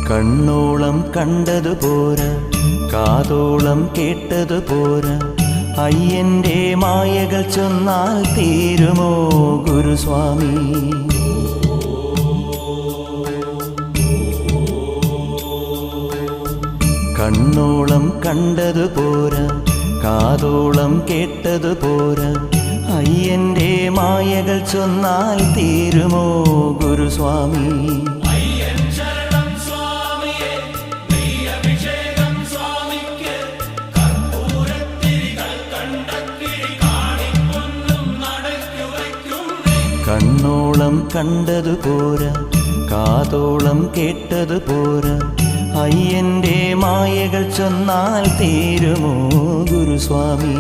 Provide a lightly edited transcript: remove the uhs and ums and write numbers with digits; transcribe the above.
കണ്ണോളം കണ്ടതു പോരാ, കാതോളം കേട്ടതു പോരാ, അയ്യന്റെ മായകൾ ചൊന്നാൽ തീരുമോ ഗുരുസ്വാമി? കണ്ണോളം കണ്ടതു പോരാ, കാതോളം കേട്ടതു പോരാ, അയ്യന്റെ മായകൾ ചൊന്നാൽ തീരുമോ ഗുരുസ്വാമി? കണ്ണോളം കണ്ടതു പോരാ, കാതോളം കേട്ടതു പോരാ, അയ്യന്റെ മായകൾ ചൊന്നാൽ തീരുമോ ഗുരുസ്വാമി?